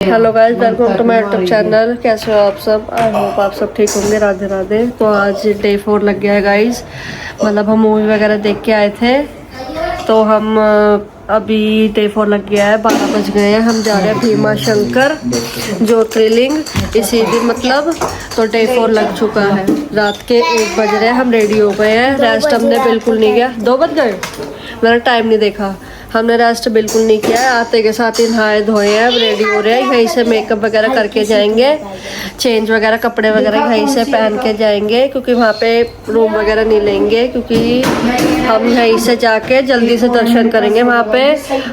Hello guys, welcome to my YouTube channel. कैसे हो आप सब? आई होप आप सब ठीक होंगे। राधे राधे। तो आज डे 4 लग गया है गाइस। मतलब हम मूवी वगैरह देख के आए थे, तो हम अभी डे 4 लग गया है, 12 बज गए हैं। हम जा रहे हैं भीमा शंकर ज्योतिर्लिंग इसीलिए मतलब। तो डे 4 लग चुका है, रात के 1 बज रहे हैं। हम रेडी हो गए हैं, रेस्ट हमने बिल्कुल नहीं किया। 2 बज गए, मैंने टाइम नहीं देखा। हमने रेस्ट बिल्कुल नहीं किया है। आते के साथ ही नहाए धोए हैं, अब रेडी हो रहे हैं। यहीं से मेकअप वगैरह करके जाएंगे, चेंज वगैरह कपड़े वगैरह यहीं से पहन के जाएंगे, क्योंकि वहाँ पे रूम वगैरह नहीं लेंगे, क्योंकि हम यहीं से जाके जल्दी से दर्शन करेंगे। वहाँ पे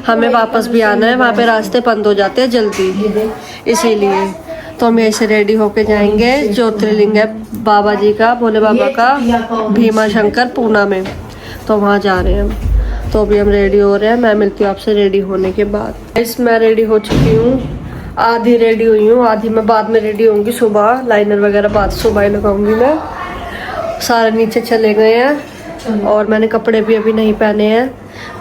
हमें वापस भी आना है, वहाँ पे रास्ते बंद हो जाते हैं जल्दी, इसीलिए। तो हम यहीं से रेडी होके जाएंगे। ज्योतिर्लिंग है बाबा जी का, भोले बाबा का, भीमा शंकर पूना में। तो वहाँ जा रहे हैं हम। तो अभी हम रेडी हो रहे हैं। मैं मिलती हूँ आपसे रेडी होने के बाद। इस मैं रेडी हो चुकी हूँ, आधी रेडी हुई हूँ, आधी मैं बाद में रेडी होंगी। सुबह लाइनर वगैरह बाद सुबह ही लगाऊंगी मैं। सारे नीचे चले गए हैं और मैंने कपड़े भी अभी नहीं पहने हैं।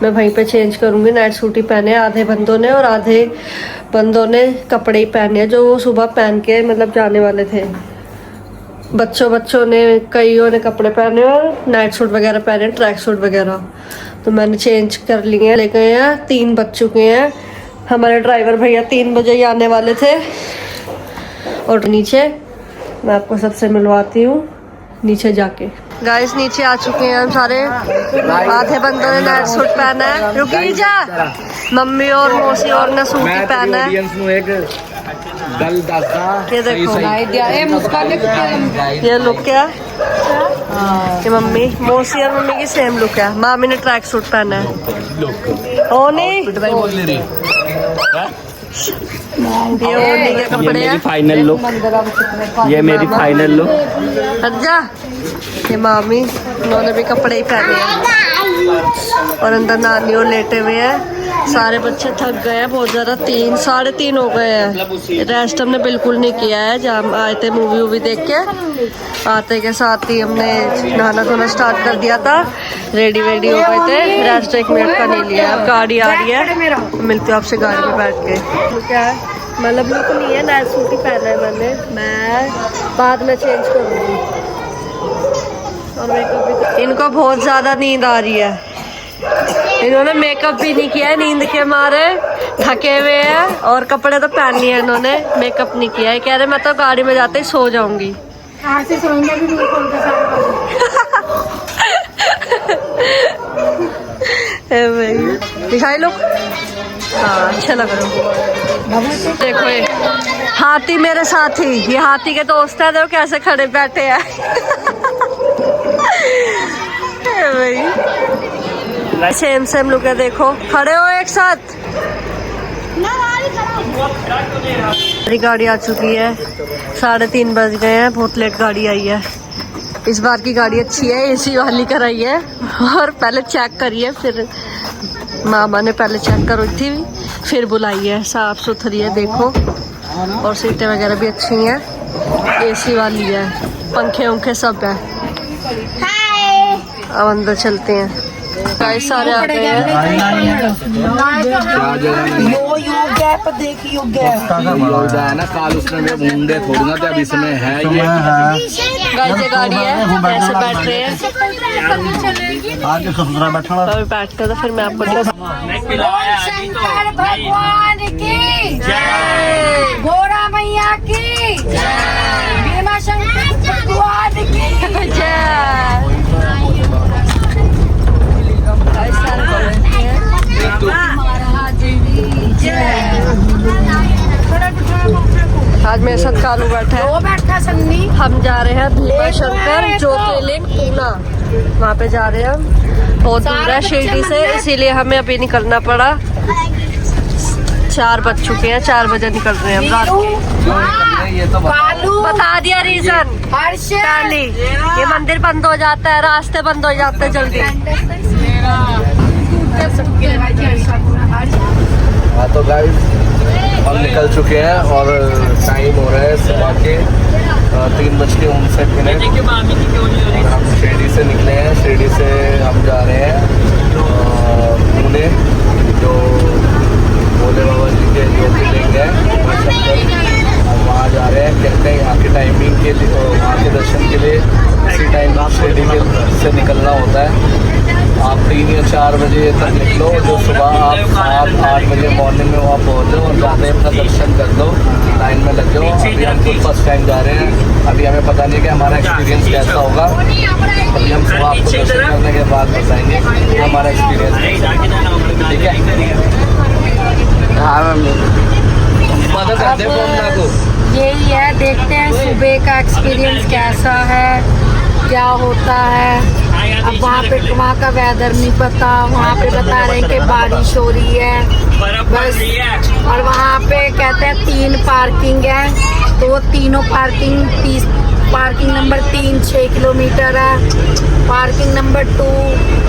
मैं वहीं पे चेंज करूँगी। नाइट सूट ही पहने हैं आधे बंदों ने, और आधे बंदों ने कपड़े ही पहने हैं जो वो सुबह पहन के मतलब जाने वाले थे। बच्चों ने कईयों ने कपड़े पहने और नाइट सूट वगैरह पहने, ट्रैक सूट वगैरह। तो मैंने चेंज कर लिए हैं। ले गए हैं, 3 बज चुके हैं। हमारे ड्राइवर भैया 3 बजे ही आने वाले थे। और नीचे मैं आपको सबसे मिलवाती हूँ नीचे जाके। गाइस नीचे आ चुके हैं हम सारे। आधे बंदों ने नाइट सूट पहना है। रुकी जा, मम्मी और मौसी और ने सूट ही पहना है। ये देखो, ये लुक क्या, ये मम्मी मौसी और मम्मी की सेम लुक है। मामी ने ट्रैक सूट पहना है। ओ नहीं, ये ओनी के कपड़े हैं। फाइनल लुक, ये मेरी फाइनल लुक। हट जा। ये मामी, उन्होंने भी कपड़े ही पहने हैं। और अंदर नानी और लेटे हुए हैं। सारे बच्चे थक गए हैं बहुत ज़्यादा। 3 साढ़े 3 हो गए हैं। रेस्ट हमने बिल्कुल नहीं किया है। जब हम आए थे मूवी वूवी देख के, आते के साथ ही हमने नहाना धोना स्टार्ट कर दिया था। रेडी वेडी हो गए थे। रेस्ट 1 मिनट का नहीं लिया। अब गाड़ी आ रही है, मिलती हूँ आपसे गाड़ी में बैठ के। तो क्या है, मतलब लुक नहीं है, नाइट सूट ही पहना है मैंने। मैं बाद में चेंज करूँगी। और मेकअप भी, इनको बहुत ज़्यादा नींद आ रही है। इन्होंने मेकअप भी नहीं किया है, नींद के मारे थके हुए हैं। और कपड़े तो पहन लिए इन्होंने, मेकअप नहीं किया है। कह रहे मैं तो गाड़ी में जाते ही सो जाऊंगी। दिखाई लो, हाँ अच्छा लग रहा है। देखो ये हाथी मेरे साथ ही, ये हाथी के दोस्त है। देखो कैसे खड़े बैठे हैं। भाई सेम लुक है। देखो खड़े हो एक साथ। मेरी गाड़ी आ चुकी है, 3:30 बज गए हैं। बहुत लेट गाड़ी आई है। इस बार की गाड़ी अच्छी है, एसी वाली कराई है। और पहले चेक करिए, फिर मामा ने पहले चेक करी थी, फिर बुलाई है। साफ सुथरी है देखो, और सीटें वगैरह भी अच्छी हैं। एसी वाली है, पंखे उंखे सब है। अब अंदर चलते हैं। गाइस सारे आ गए हैं। ना काल उसमें मुंडे थोड़ी ना, अब इसमें है ये गाड़ी है। ऐसे बैठ रहे हैं, अभी बैठते हैं तो फिर मैं आपको शंकर भगवान की जय, घोड़ा मैया की जय, भीमा शंकर भगवान की जय। आज मेरे साथ कालू बैठा है। हम जा रहे हैं भीमा शंकर ज्योतिर्लिंग पूना, वहाँ पे जा रहे हैं हम। बहुत दूर है शिरडी से, इसीलिए हमें अभी निकलना पड़ा। 4 बज चुके हैं, 4 बजे निकल रहे हैं हम रात के। बता दिया रीजन, पहले ये मंदिर बंद हो जाता है, रास्ते बंद हो जाते हैं जल्दी। हाँ तो गाइस हम निकल चुके हैं और टाइम हो रहा है सुबह के 3:59। हम शिरडी से निकले हैं। शिरडी से हम जा रहे हैं पुणे, जो भोले बाबा जी के ज्योतिर्लिंग है। 8 बजे मॉर्निंग में वहाँ पहुँचो और जाते ही अपना दर्शन कर लो, लाइन में लग जाओ। अभी हम खुद फर्स्ट टाइम जा रहे हैं, अभी हमें पता नहीं कि हमारा एक्सपीरियंस कैसा होगा। अभी हम सुबह आपको दर्शन करने के बाद बताएंगे कि हमारा एक्सपीरियंस, ठीक है? हाँ मदद कर दे फोन को। यही है, देखते हैं सुबह का एक्सपीरियंस कैसा है, क्या होता है। अब वहाँ का वेदर नहीं पता, वहाँ पे बता रहे हैं कि बारिश हो रही है बस। और वहाँ पे कहते हैं 3 पार्किंग है, तो वो तीनों पार्किंग नंबर 3 6 किलोमीटर है, पार्किंग नंबर 2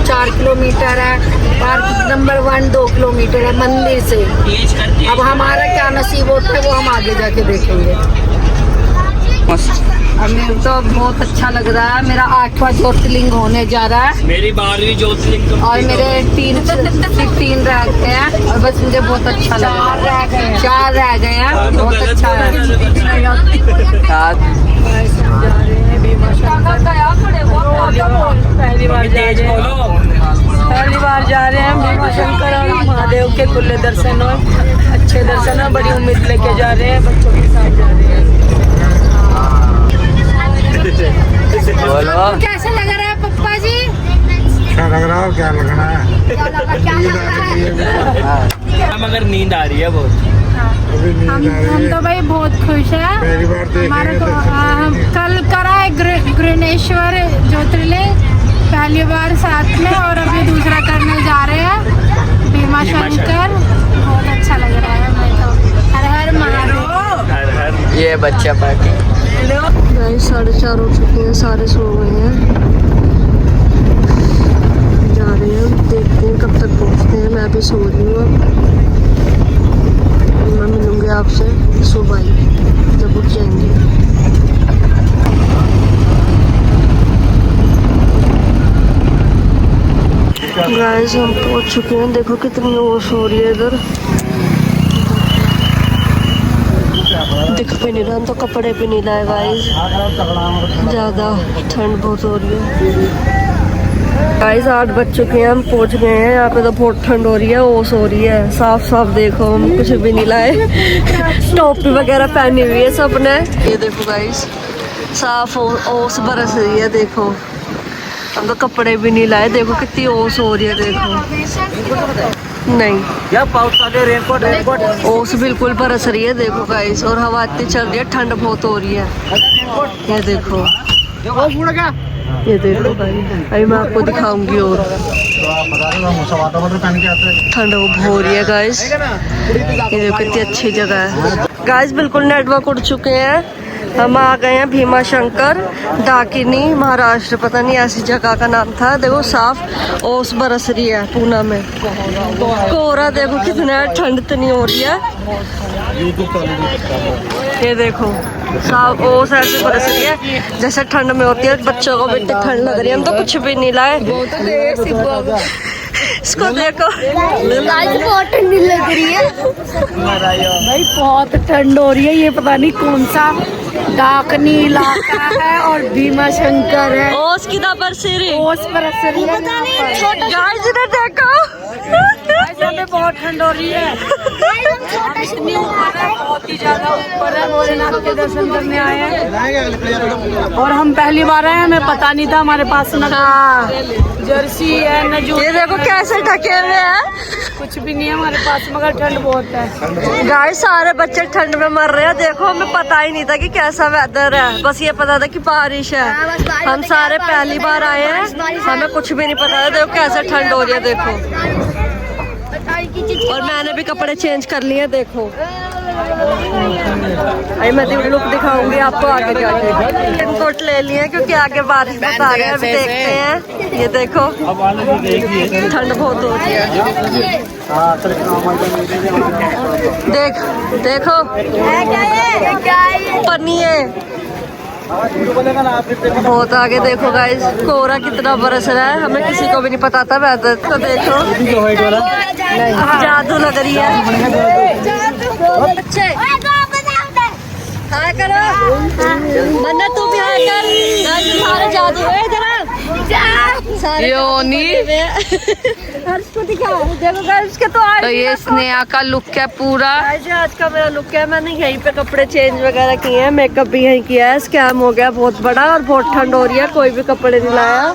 4 किलोमीटर है, पार्किंग नंबर 1 2 किलोमीटर है मंदिर से। अब हमारा क्या नसीब होता है वो हम आगे जाके देखेंगे। मेरे तो बहुत अच्छा लग रहा है, मेरा 8वां ज्योतिर्लिंग होने जा रहा है, मेरी 12वीं ज्योतिर्लिंग और मेरे 3 रह गए हैं और बस मुझे बहुत अच्छा लग रहा है। 4 रह गए हैं, बहुत अच्छा है। पहली बार जा रहे हैं भीमा शंकर और महादेव के खुले दर्शन हो, अच्छे दर्शन हो, बड़ी उम्मीद लेके जा रहे हैं, बच्चों के साथ जा रहे हैं। कैसा लग रहा है पप्पा जी? अच्छा लग रहा है, क्या लगना है? मगर नींद आ रही है बहुत। अभी नींद आ रही हम है। तो भाई बहुत खुश है। पहली बार हमारे देखेंगे को तो हम कल करा है ग्रेनेश्वर ज्योतिर्लिंग पहली बार साथ में, और अभी दूसरा करने जा रहे हैं भीमा शंकर। बहुत अच्छा लग रहा है, मैं तो हर हर महादेव। ये बच्चा पार्टी गाइस 4:30 हो चुके हैं, सारे सो गए हैं। जा रहे हैं, देखते हैं कब तक पहुंचते हैं। मैं भी सो रही हूँ, मैं मिलूंगी आपसे सुबह ही जब उठ जाएंगे। गाइस हम पहुंच चुके हैं, देखो कितनी ओस हो रही है इधर। दिख भी नहीं रहा, हम तो कपड़े भी नहीं लाए गाइस, ज़्यादा ठंड बहुत हो रही है। गाइस 8 बज चुके हैं, हम पहुंच गए हैं। यहाँ पे तो बहुत ठंड हो रही है, ओस हो रही है, साफ साफ देखो। हम कुछ भी नहीं लाए, टोपी वगैरह पहनी हुई है सबने। ये देखो गाइस, साफ ओस बरस रही है, देखो। हम तो कपड़े भी नहीं लाए, देखो कितनी ओस हो रही है, देखो। नहीं या पाउस आगे रेनकोट ओस बिल्कुल बरस रही है, देखो गाइस। और हवा इतनी चल रही है, ठंड बहुत हो रही है। ये देखो, ये देखो भाई, अभी मैं आपको दिखाऊंगी। और ठंड हो रही है गाइस, ये देखो कितनी अच्छी जगह है गाइस। बिल्कुल नेटवर्क उड़ चुके हैं, हम आ गए हैं भीमा शंकर, डाकिनी, महाराष्ट्र, पता नहीं ऐसी जगह का नाम था। देखो साफ ओस बरस रही है पूना में, कोहरा देखो कितना, ठंड इतनी हो रही है। ये देखो साफ ओस ऐसे बरस रही है जैसे ठंड में होती है। बच्चों को भी इतनी ठंड लग रही है, हम तो कुछ भी नहीं लाए। इसको देखो, बहुत ठंडी लग रही है भाई, बहुत ठंड हो रही है। ये पता नहीं कौन सा डाकनी इलाका है और भीमा शंकर है। ओस की बरस रही, ओस बरस रही है गाइस इधर देखो, में बहुत ठंड हो रही है। इतनी ऊपर है, बहुत ही ज्यादा ऊपर है। भोलेनाथ के दर्शन करने आए हैं और हम पहली बार आए, हमें पता नहीं था। हमारे पास न जर्सी है न जो, ये देखो कैसे ढके हुए हैं, कुछ भी नहीं है हमारे पास, मगर ठंड बहुत है। गाइस सारे बच्चे ठंड में मर रहे हैं, देखो हमें पता ही नहीं था कि कैसा वेदर है, बस ये पता था कि बारिश है। हम सारे पहली बार आए हैं, हमें कुछ भी नहीं पता था। देखो कैसे ठंड हो रही है, देखो। और मैंने भी कपड़े चेंज कर लिए, देखो। अभी मैं लुक दिखाऊंगी आपको आगे जाके। रेनकोट ले लिए क्योंकि आगे बारिश बता रहे हैं, अभी देखते हैं। ये देखो ठंड बहुत हो रही है, देखो पन्नी बहुत आगे देखो गाइस, कोहरा कितना बरस रहा है, हमें किसी को भी नहीं पता था वेदर। तो देखो जादू लग रही है। हाय करो मन्नत, तू भी हाय कर। सारे जादू है, जरा योनी हर्ष को दिखा देखो गाइस के तो आज तो ये स्नेहा का लुक है पूरा। आज का मेरा लुक है। मैंने यहीं पे कपड़े चेंज वगैरह किए हैं, मेकअप भी यहीं किया है। स्कैम हो गया बहुत बड़ा और बहुत ठंड हो रही है, कोई भी कपड़े नहीं लाया।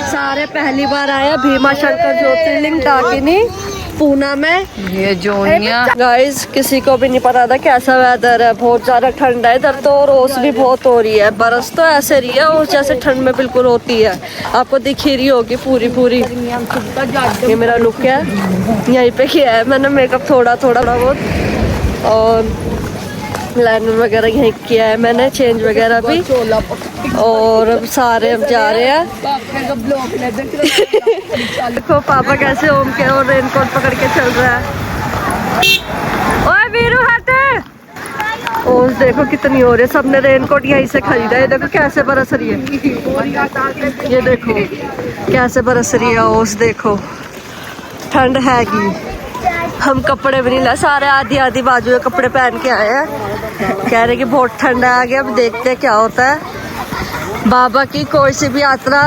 सारे पहली बार आया भीमा शंकर ज्योतिर्लिंग टाकिनी पूना में। ये जोनिया गाइस किसी को भी नहीं पता था कैसा वेदर है, बहुत ज्यादा ठंड है इधर तो, और ओस भी बहुत हो रही है। बरस तो ऐसे रही है ओस जैसे ठंड में बिल्कुल होती है, आपको दिख ही रही होगी पूरी पूरी। ये मेरा लुक है, यहीं पे किया है मैंने मेकअप थोड़ा बहुत, और लाइनर वगैरह यहीं किया है मैंने, चेंज वगैरह भी। और अब सारे हम जा रहे हैं। देखो पापा कैसे ओम के और रेनकोट पकड़ के चल रहा है। ओए वीरू हट। ओस देखो कितनी हो रही है, सबने रेनकोट यहीं से खरीदा है। देखो कैसे बरस रही है, ये देखो कैसे बरस रही है ओस। देखो ठंड हैगी, हम कपड़े भी नहीं लाए, सारे आधी बाजू के कपड़े पहन के आए हैं। कह रहे कि बहुत ठंड है आगे, अब देखते हैं क्या होता है। बाबा की कोई सी भी यात्रा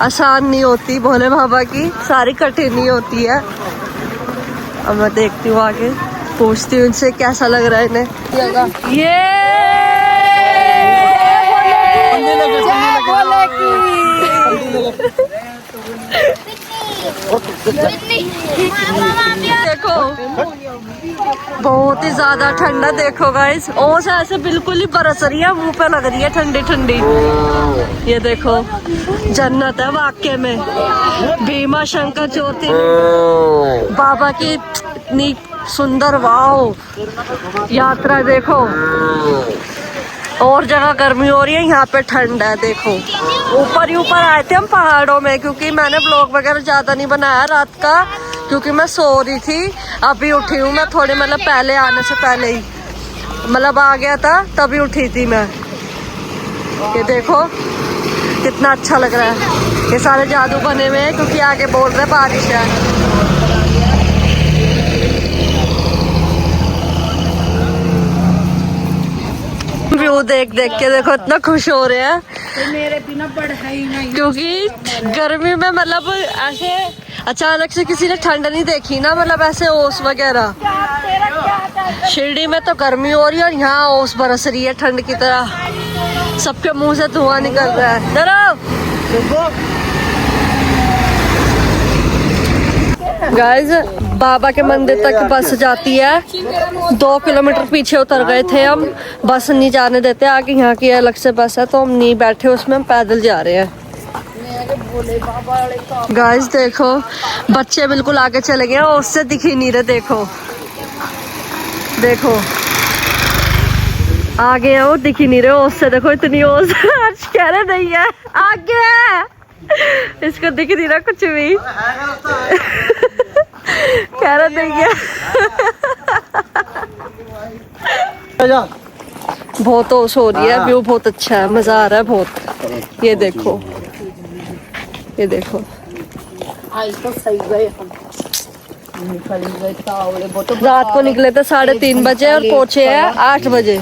आसान नहीं होती, भोले बाबा की सारी कठिन ही होती है। अब मैं देखती हूँ आगे, पूछती हूँ इनसे कैसा लग रहा है इन्हें। ये देखो बहुत ही ज्यादा ठंडा। देखो गाइस ओस ऐसे बिल्कुल ही बरस रही है, मुंह पे लग रही है ठंडी ठंडी। ये देखो जन्नत है वाकई में। भीमा शंकर ज्योतिर्लिंग बाबा की इतनी सुंदर वाओ यात्रा। देखो और जगह गर्मी हो रही है, यहाँ पे ठंड है। देखो ऊपर ही ऊपर आए थे हम पहाड़ों में, क्योंकि मैंने ब्लॉग वगैरह ज्यादा नहीं बनाया रात का, क्योंकि मैं सो रही थी। अभी उठी हूँ मैं थोड़ी, मतलब पहले आने से पहले ही, मतलब आ गया था तभी उठी थी मैं। ये देखो कितना अच्छा लग रहा है। ये सारे जादू बने हुए हैं, क्योंकि आगे बोल रहे बारिश है। व्यू देख के देखो इतना खुश हो रहे हैं, मेरे बिना पढ़ है ही नहीं। क्योंकि गर्मी में मतलब ऐसे अचानक से किसी ने ठंड नहीं देखी ना, मतलब ऐसे ओस वगैरह। शिरडी में तो गर्मी हो रही है और यहाँ ओस बरस रही है ठंड की तरह, सबके मुंह से धुआं निकल रहा है। गाइस बाबा के मंदिर तक बस जाती है, 2 किलोमीटर पीछे उतर गए थे हम, बस नहीं जाने देते आगे, यहाँ की अलग से बस है तो हम नहीं बैठे उसमें, हम पैदल जा रहे हैं। गाइस देखो बच्चे बिल्कुल आगे चले गए और उससे दिख ही नहीं रहे। देखो आगे है वो, दिख ही नहीं रहे उससे। देखो इतनी ओस कह रहे नहीं है आगे है, इसको दिख नहीं रहा कुछ भी। कह रहा नहीं है। बहुत ओस हो रही है, व्यू बहुत अच्छा है, मजा आ रहा है बहुत। ये देखो ये देखो रात को निकले थे 3:30 बजे और पहुंचे हैं 8 बजे।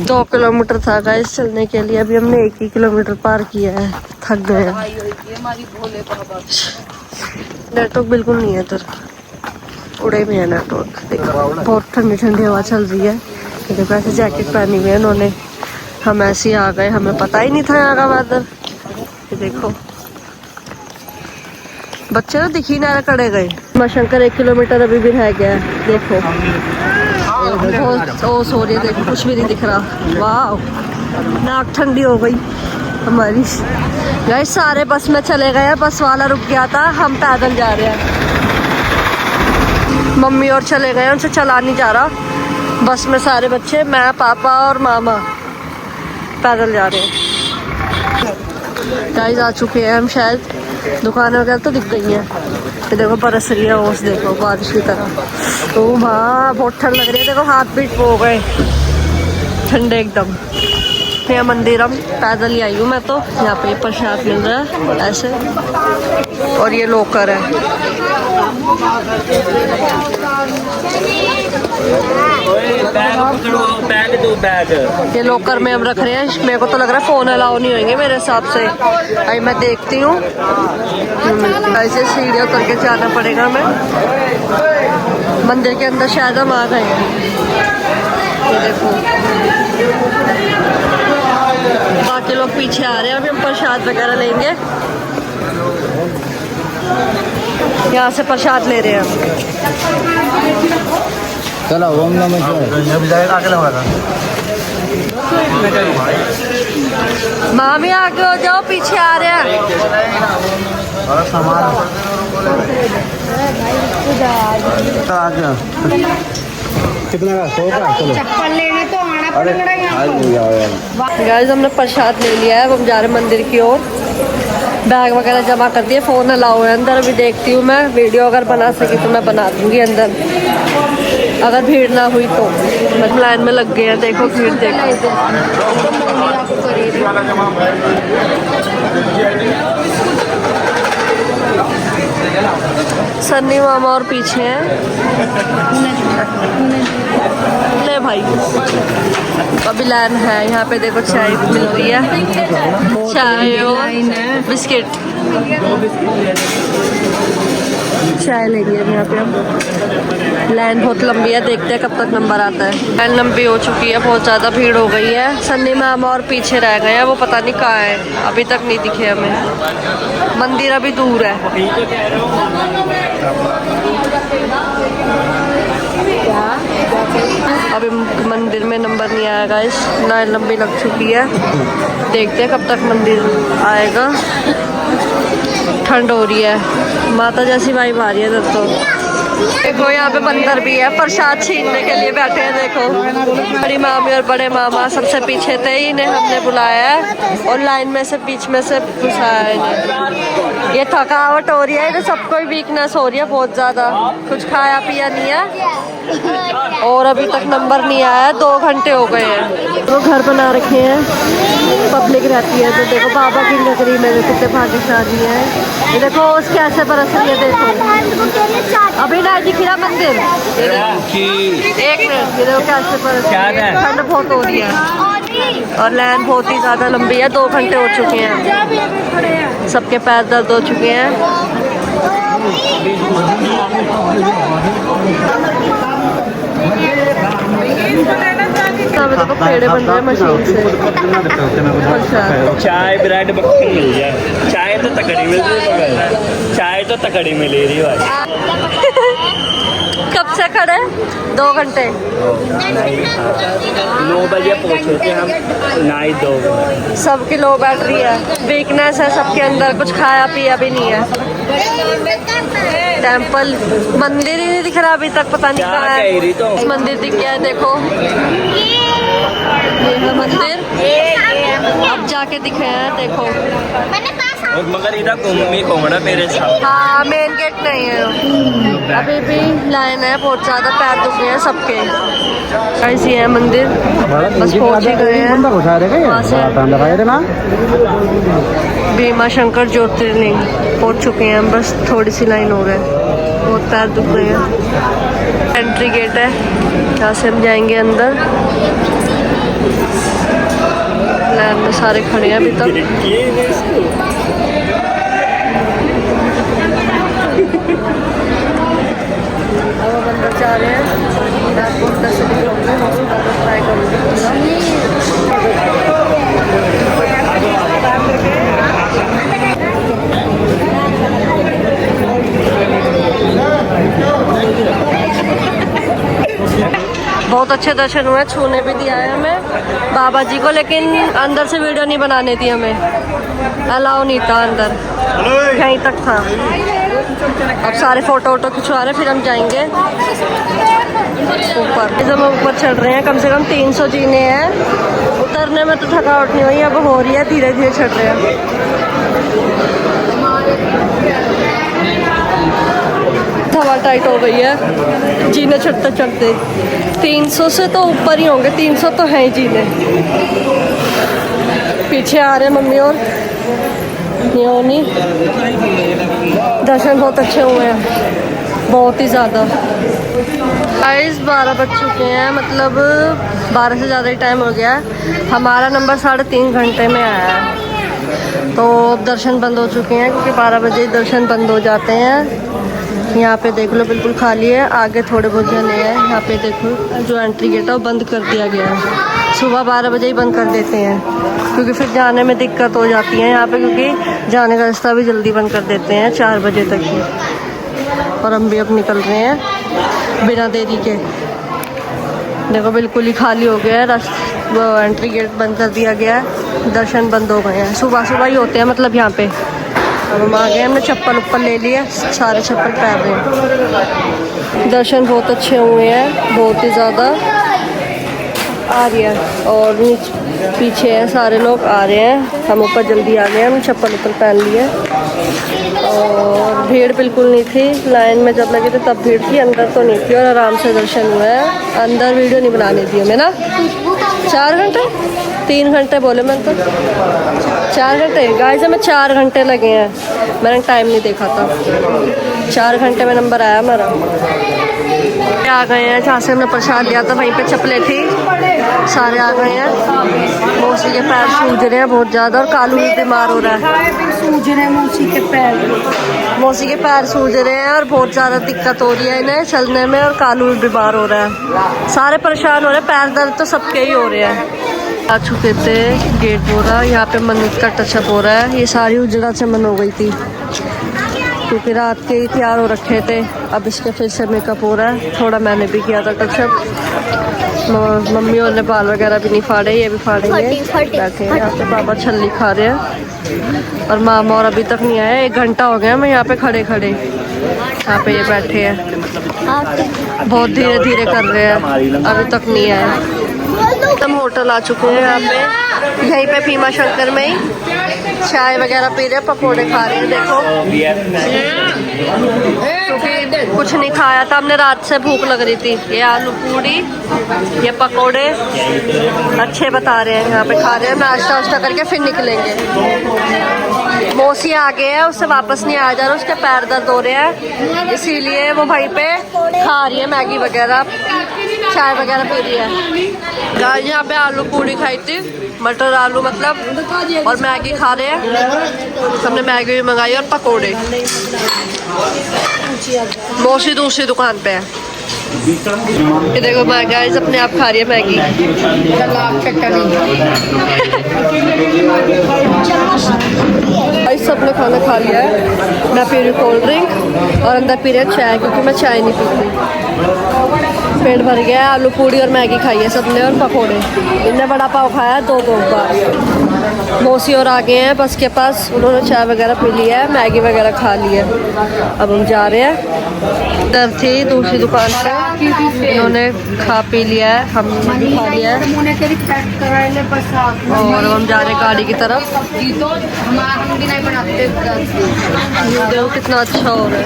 2 किलोमीटर था गाइस चलने के लिए, अभी हमने 1 ही किलोमीटर पार किया है, थक गए हैं। नेटवर्क बिल्कुल नहीं है इधर, उड़े में है नेटवर्क। देखो बहुत ठंडी ठंडी हवा चल रही है। देखो ऐसे जैकेट पहनी हुई है इन्होंने, हम ऐसे ही आ गए, हमें पता ही नहीं था यहाँ का वेदर। ये देखो बच्चे तो दिख ही ना खड़े गए। माँ शंकर 1 किलोमीटर अभी भी रह गया है। देखो बहुत ओस हो रही है, देखो कुछ भी नहीं दिख रहा। वाह नाक ठंडी हो गई हमारी। गाइस सारे बस में चले गए, बस वाला रुक गया था, हम पैदल जा रहे हैं। मम्मी और चले गए, उनसे चला नहीं जा रहा। बस में सारे बच्चे, मैं पापा और मामा पैदल जा रहे हैं। गाइस आ चुके हैं हम, शायद दुकानें वगैरह तो दिख गई हैं। ये देखो बरस रही है ओस, देखो बारिश की तरह। तो वहाँ बहुत ठंड लग रही है, देखो हाथ बीट हो गए ठंडे एकदम। ये मंदिर हम पैदल ही आई हूँ मैं तो, यहाँ पे प्रसाद मिल रहा है ऐसे, और ये लोकर है। बैग पकड़ो, बैग तू बैग ये लॉकर में हम रख रहे हैं। मेरे को तो लग रहा है फोन अलाउ नहीं होंगे मेरे हिसाब से। अभी मैं देखती हूँ। ऐसे सीढ़ियों करके जाना पड़ेगा हमें। मंदिर के अंदर शायद हम आ गए हैं। ये देखो बाकी लोग पीछे आ रहे हैं। अभी हम प्रसाद वगैरह लेंगे। यहाँ से प्रसाद ले रहे हैं हम। चलो ओम नमः शिवाय। मामी आगे हो जाओ, पीछे आ रहे हैं। कितना का 100 का? चलो चप्पल लेने तो आना पड़ेगा यहाँ पर। गाइस हमने प्रसाद ले लिया है। अब हम जा रहे हैं मंदिर की ओर। बैग वगैरह जमा कर दिए। फ़ोन अलाउ है अंदर। अभी देखती हूँ मैं वीडियो अगर बना सकी तो मैं बना दूँगी अंदर, अगर भीड़ ना हुई तो। मतलब लाइन में लग गए हैं। देखो भीड़ देखो। सन्नी मामा और पीछे हैं। ले भाई अभी लाइन है यहाँ पे। देखो चाय मिल रही है, चाय और बिस्किट। चाय लेंगे अब यहाँ पे हम। लाइन बहुत लंबी है, देखते हैं कब तक नंबर आता है। लाइन लंबी हो चुकी है, बहुत ज़्यादा भीड़ हो गई है। सन्नी मामा और पीछे रह गए हैं, वो पता नहीं कहाँ है, अभी तक नहीं दिखे हमें। मंदिर अभी दूर है। अभी मंदिर में नंबर नहीं आया गाइस। लाइन लंबी लग चुकी है, देखते हैं कब तक मंदिर आएगा। ठंड हो रही है, माता जैसी वाइब आ रही है इधर तो। देखो यहाँ पे बंदर भी है, प्रसाद छीनने के लिए बैठे हैं। देखो बड़ी मामी और बड़े मामा सबसे पीछे थे, इन्हें हमने बुलाया है और लाइन में से बीच में से घुसाया है इन्हें। ये थकावट हो रही है, इन्हें सबको ही वीकनेस हो रही है बहुत ज़्यादा। कुछ खाया पिया नहीं है और अभी तक नंबर नहीं आया। 2 घंटे हो गए हैं। तो घर बना रखे हैं, पब्लिक रहती है। तो देखो बाबा की नगरी में कितने भाग्यशाली है। ये देखो उसके ऐसे बरस रही है। देखो अभी ना दिख रहा मंदिर। एक मिनट, ये देखो कैसे बरस रही है। ठंड बहुत हो रही है और लाइन बहुत ही ज़्यादा लंबी है। 2 घंटे हो चुके हैं, सबके पैर दर्द हो चुके हैं। तो पेड़े बन रहे हैं मशीन से। चाय ब्रेड मक्खन मिल जाए। चाय तो तकड़ी मिल रही है, चाय तो तकड़ी मिल रही है भाई। कब से खड़े? 2 घंटे। 9 बजे पहुंचे थे हम, नाई 2। सबकी लो बैटरी है, वीकनेस है सबके अंदर, कुछ खाया पिया भी नहीं है। टेम्पल मंदिर ही नहीं दिख रहा अभी तक, पता नहीं कहाँ है। तो मंदिर दिख गया है, देखो ये है मंदिर। अब जाके दिखे हैं, देखो। मगर इधर घूमना मेरे साथ। हाँ मेन गेट नहीं है, अभी भी लाइन है बहुत ज़्यादा। पैर दुख हैं सबके। ऐसी है मंदिर, बस पहुँच ही गए हैं वहाँ से। भीमा शंकर ज्योतिर्लिंग पहुँच चुके हैं हम, बस थोड़ी सी लाइन हो गई। बहुत पैर दुख रहे हैं। एंट्री गेट है, यहाँ से हम जाएंगे अंदर। लाइन में सारे खड़े हैं अभी तक। अब हम अंदर जा रहे हैं। आपको अंदर से दिखाऊंगी, ट्राई करूँगी। बहुत अच्छे दर्शन हुए, छूने भी दिया है हमें बाबा जी को, लेकिन अंदर से वीडियो नहीं बनाने थी हमें, अलाउ नहीं था अंदर, कहीं तक था। अब सारे फोटो वोटो खिंचवा रहे, फिर हम जाएंगे ऊपर। जब हम ऊपर चढ़ रहे हैं, कम से कम 300 जीने हैं। उतरने में तो थकावट नहीं हुई, अब हो रही है, धीरे धीरे चढ़ रहे हैं। हवा टाइट हो गई है जीने चढ़ते चढ़ते। 300 से तो ऊपर ही होंगे, 300 तो हैं ही जीने। पीछे आ रहे मम्मी और नियोनी। दर्शन बहुत अच्छे हुए हैं, बहुत ही ज़्यादा। गाइस 12 बज चुके हैं, मतलब 12 से ज़्यादा ही टाइम हो गया है। हमारा नंबर 3.5 घंटे में आया है, तो अब दर्शन बंद हो चुके हैं क्योंकि 12 बजे ही दर्शन बंद हो जाते हैं। यहाँ पे देख लो बिल्कुल खाली है, आगे थोड़े बहुत जने हैं। यहाँ पे देखो जो एंट्री गेट है वो बंद कर दिया गया है, सुबह 12 बजे ही बंद कर देते हैं क्योंकि फिर जाने में दिक्कत हो जाती है यहाँ पे, क्योंकि जाने का रास्ता भी जल्दी बंद कर देते हैं 4 बजे तक ही। और हम भी अब निकल रहे हैं बिना देरी के। देखो बिल्कुल ही खाली हो गया है, वो एंट्री गेट बंद कर दिया गया है, दर्शन बंद हो गए हैं। सुबह सुबह ही होते हैं मतलब यहाँ पे। अब हम आ गए, हमने चप्पल उप्पल ले लिए, सारे चप्पल पहन रहे हैं। दर्शन बहुत अच्छे हुए हैं, बहुत ही ज़्यादा आ रही है। और पीछे है सारे लोग आ रहे हैं, हम ऊपर जल्दी आ गए, हमने चप्पल उप्पल पहन लिए। और भीड़ बिल्कुल नहीं थी, लाइन में जब लगे थे तब भीड़ थी, अंदर तो नहीं थी। और आराम से दर्शन हुआ है, अंदर वीडियो नहीं बनाने दी हमें ना। 4 घंटे 3 घंटे बोले मैंने तो, 4 घंटे गाइस, हमें 4 घंटे लगे हैं, मैंने टाइम नहीं देखा था। 4 घंटे में नंबर आया हमारा। आ गए हैं जहाँ से हमने प्रसाद लिया था, वहीं पे चप्पलें थी, सारे आ गए हैं। मौसी के पैर सूज रहे हैं बहुत ज़्यादा, और कालू भी बीमार हो रहा है। सूज रहे हैं मौसी के पैर सूज रहे हैं और बहुत ज़्यादा दिक्कत हो रही है इन्हें चलने में, और कालू भी बीमार हो रहा है। सारे परेशान हो रहे हैं, पैर दर्द तो सबके ही हो रहे हैं। आ चुके थे गेट बोरा, यहाँ पे मन्नत का टचअप हो रहा है। ये सारी उजड़ा चमन हो गई थी क्योंकि रात के ही तैयार हो रखे थे, अब इसके फिर से मेकअप हो रहा है। थोड़ा मैंने भी किया था टचअप, मम्मी और ने बाल वगैरह भी नहीं फाड़े, ये भी फाड़ेंगे। बैठे हैं यहाँ पे, बाबा छल्ली खा रहे हैं और मामा और अभी तक नहीं आए। 1 घंटा हो गया मैं यहाँ पे खड़े खड़े, यहाँ पे ये बैठे हैं, बहुत धीरे धीरे कर रहे हैं, अभी तक नहीं आए। हम होटल आ चुके हैं यहाँ पे, यहीं पे भीमा शंकर में ही चाय वगैरह पी रहे हैं, पकोड़े खा रहे हैं। देखो क्योंकि कुछ नहीं खाया था हमने, रात से भूख लग रही थी। ये आलू पूड़ी, ये पकोड़े अच्छे बता रहे हैं, यहाँ पे खा रहे हैं। नाश्ता वाश्ता करके फिर निकलेंगे। मौसी आ गए हैं, उससे वापस नहीं आया जा रहा, उसके पैर दर्द हो रहे हैं, इसीलिए वो वहीं पे खा रही है मैगी वगैरह, चाय वगैरह पी रही है। गाइस यहाँ पे आलू पूड़ी खाई थी, मटर आलू मतलब, और मैगी खा रहे हैं। हमने मैगी भी मंगाई और पकोड़े। मौसी दूसरी दुकान पे है, ये देखो गाइस अपने आप खा रही है मैगी। गाइस सबने खाना खा लिया है, मैं पी रही कोल्ड ड्रिंक और अंदर पी रहे चाय, क्योंकि मैं चाय नहीं पीती। पेट भर गया, आलू पूड़ी और मैगी खाई है सबने, और पकोड़े। इन्हें बड़ा पाव खाया 2 बार। मौसी और आ गए हैं बस के पास, उन्होंने चाय वगैरह पी लिया है, मैगी वगैरह खा ली है। अब हम जा रहे हैं, इधर थी दूसरी दुकान पे, इन्होंने खा पी लिया है, हमने भी खा लिया है, और हम जा रहे हैं गाड़ी की तरफ। देखो कितना अच्छा हो रहा है,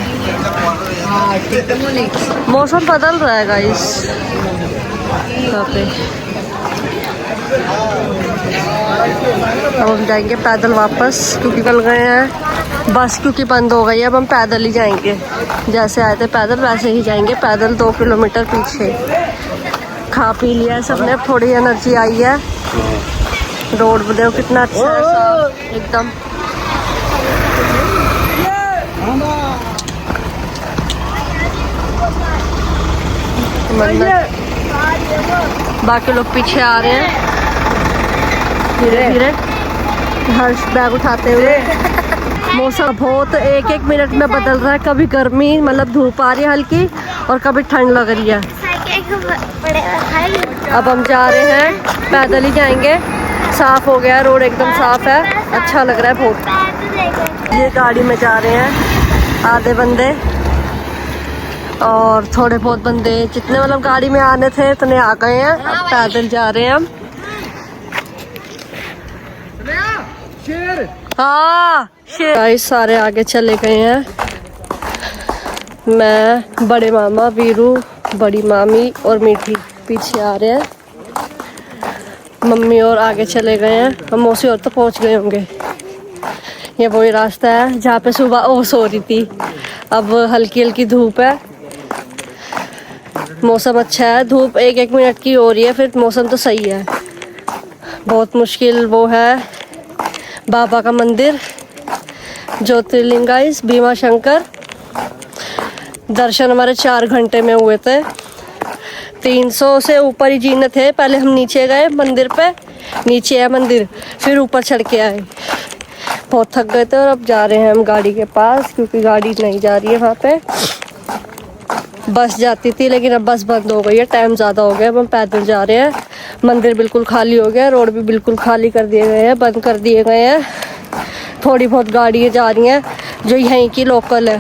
मौसम बदल रहा है गाइस यहाँ पे। अब हम जाएंगे पैदल वापस, क्योंकि कल गए हैं बस, क्योंकि बंद हो गई है। अब हम पैदल ही जाएंगे, जैसे आए थे पैदल वैसे ही जाएंगे पैदल, 2 किलोमीटर पीछे। खा पी लिया है सबने, अब थोड़ी एनर्जी आई है। रोड देखो कितना अच्छा है, साफ एकदम। बाकी लोग पीछे आ रहे हैं धीरे धीरे, हर्ष बैग उठाते हुए। मौसम बहुत 1-1 मिनट में बदल रहा है, कभी गर्मी मतलब धूप आ रही है हल्की, और कभी ठंड लग रही है। अब हम जा रहे हैं, पैदल ही जाएंगे, साफ हो गया रोड, एकदम साफ है, अच्छा लग रहा है बहुत। ये गाड़ी में जा रहे हैं आधे बंदे, और थोड़े बहुत बंदे जितने मतलब गाड़ी में आने थे इतने आ गए हैं। अब पैदल जा रहे हैं हम। हाँ शेर सारे आगे चले गए हैं, मैं, बड़े मामा, वीरू, बड़ी मामी और मीठी पीछे आ रहे हैं। मम्मी और आगे चले गए हैं, हम मौसी और तो पहुंच गए होंगे। ये वही रास्ता है जहाँ पे सुबह ओस हो रही थी, अब हल्की हल्की धूप है। मौसम अच्छा है, धूप एक एक मिनट की हो रही है, फिर मौसम तो सही है। बहुत मुश्किल वो है बाबा का मंदिर ज्योतिर्लिंग गाइस, भीमा शंकर। दर्शन हमारे 4 घंटे में हुए थे। 300 से ऊपर ही जीने थे। पहले हम नीचे गए मंदिर पे, नीचे है मंदिर, फिर ऊपर चढ़ के आए। बहुत थक गए थे और अब जा रहे हैं हम गाड़ी के पास, क्योंकि गाड़ी नहीं जा रही है वहाँ पे। बस जाती थी लेकिन अब बस बंद हो गई है, टाइम ज़्यादा हो गया। अब हम पैदल जा रहे हैं। मंदिर बिल्कुल खाली हो गया, रोड भी बिल्कुल खाली कर दिए गए हैं, बंद कर दिए गए हैं। थोड़ी बहुत गाड़ियाँ जा रही हैं जो यहीं की लोकल है,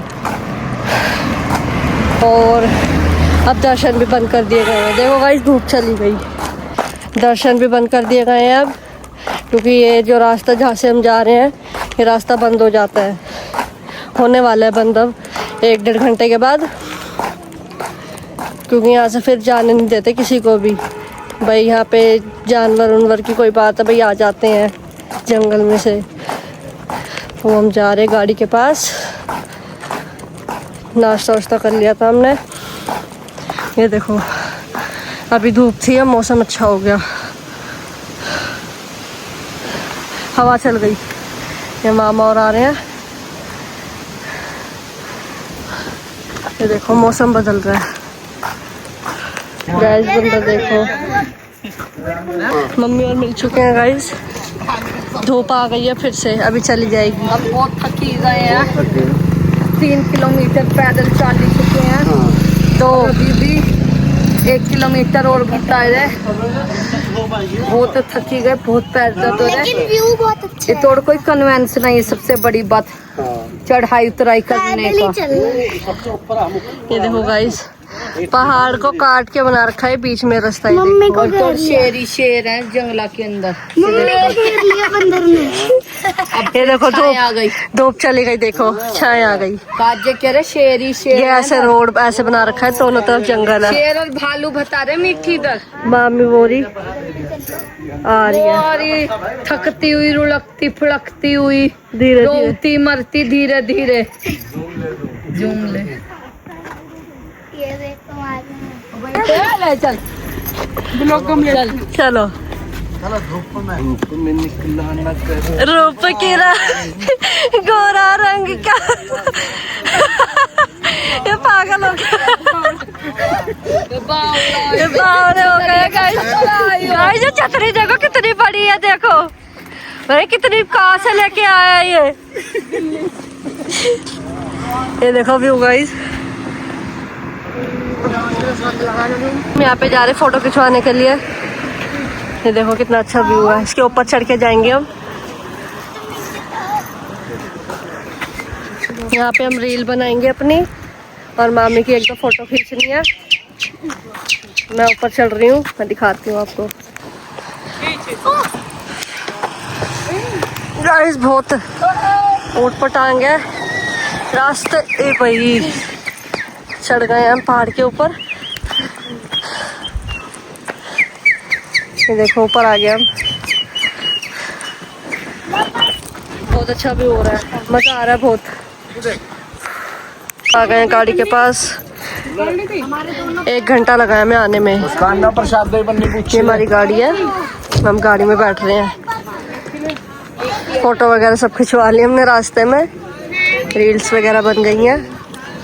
और अब दर्शन भी बंद कर दिए गए हैं। देखो गाइस, धूप चली गई, दर्शन भी बंद कर दिए गए हैं अब, क्योंकि ये जो रास्ता जहाँ से हम जा रहे हैं ये रास्ता बंद हो जाता है, होने वाला है बंद अब 1-1.5 घंटे के बाद, क्योंकि यहाँ से फिर जाने नहीं देते किसी को भी। भाई यहाँ पे जानवर उनवर की कोई बात है, भाई आ जाते हैं जंगल में से। तो हम जा रहे गाड़ी के पास। नाश्ता वाश्ता कर लिया था हमने। ये देखो, अभी धूप थी, अब मौसम अच्छा हो गया, हवा चल गई। ये मामा और आ रहे हैं। ये देखो मौसम बदल रहा है गाइस, बंदा देखो। मम्मी और मिल चुके हैं गाइस। धूप आ गई है फिर से, अभी चली जाएगी। अब बहुत थकी गए हैं, 3 किलोमीटर पैदल चल चुके हैं, तो अभी भी 1 किलोमीटर और घटा है। बहुत थकी गए, बहुत पैर दर्द हो रहा है। व्यू बहुत अच्छा है। तो कोई कन्वेंस नहीं है, सबसे बड़ी बात चढ़ाई उतराई करने का। ये देखो गाइस, पहाड़ को काट के बना रखा है बीच में रास्ता। और तो शेर ही शेर है जंगला के अंदर। ये देखो छाया आ गई, धूप चली गई, देखो छाया आ गई। काजे कह रहे शेर ही शेर ये है ऐसे ना। रोड ऐसे बना रखा है, दोनों तरफ जंगल है। शेर और भालू बता रहे मीठी दर। मामी बोरी आ रही है, और ये थकती हुई, रुलकती फुड़कती हुई, धीरे धीरे। रोती मरती धीरे धीरे। जूम ले चल चलो। रूप की गोरा रंग का ये पागल हो गया, ये बावले हो गए गाइस। ये छतरी देखो कितनी बड़ी है, देखो अरे कितनी कहाँ से लेके आया ये देखो व्यू गाइस। हम यहाँ पे जा रहे फोटो खिंचवाने के लिए। ये देखो कितना अच्छा व्यू है, इसके ऊपर चढ़ के जाएंगे हम। यहाँ पे हम रील बनाएंगे अपनी, और मामी की 1-2 फोटो खींचनी है। मैं ऊपर चढ़ रही हूँ, मैं दिखाती हूँ आपको गाइस। बहुत ऊट-पटांग है रास्ते। भाई चढ़ गए हम पहाड़ के ऊपर। ये देखो ऊपर आ गया हम। बहुत अच्छा भी हो रहा है, मजा आ रहा है बहुत। आ गए गाड़ी के पास, 1 घंटा लगा हमें आने में। ये हमारी गाड़ी है, हम गाड़ी में बैठ रहे हैं। फोटो वगैरह सब खिंचवा लिए हमने रास्ते में, रील्स वगैरह बन गई हैं।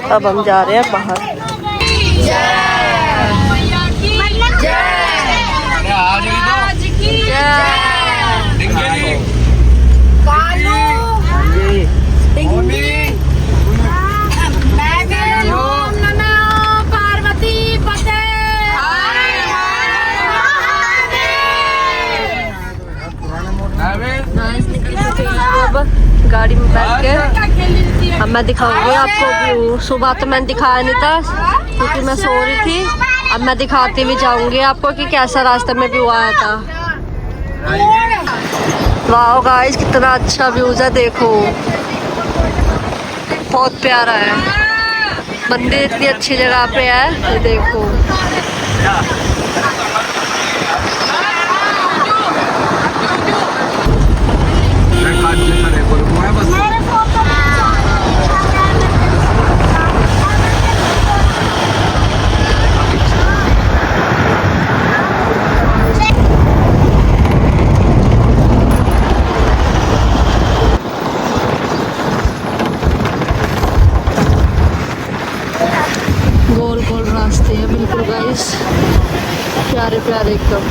अब हम जा रहे हैं बाहर। गाड़ी में बैठ के अब मैं दिखाऊंगी आपको व्यू। सुबह तो मैंने दिखाया नहीं था क्योंकि मैं सो रही थी। अब मैं दिखाती भी जाऊंगी आपको कि कैसा रास्ते में व्यू आया था। वाह गाइस, कितना अच्छा व्यूज है, देखो बहुत प्यारा है। मंदिर इतनी अच्छी जगह पे है, ये देखो। रास्ते हैं बिल्कुल गाइस, प्यारे प्यारे एकदम।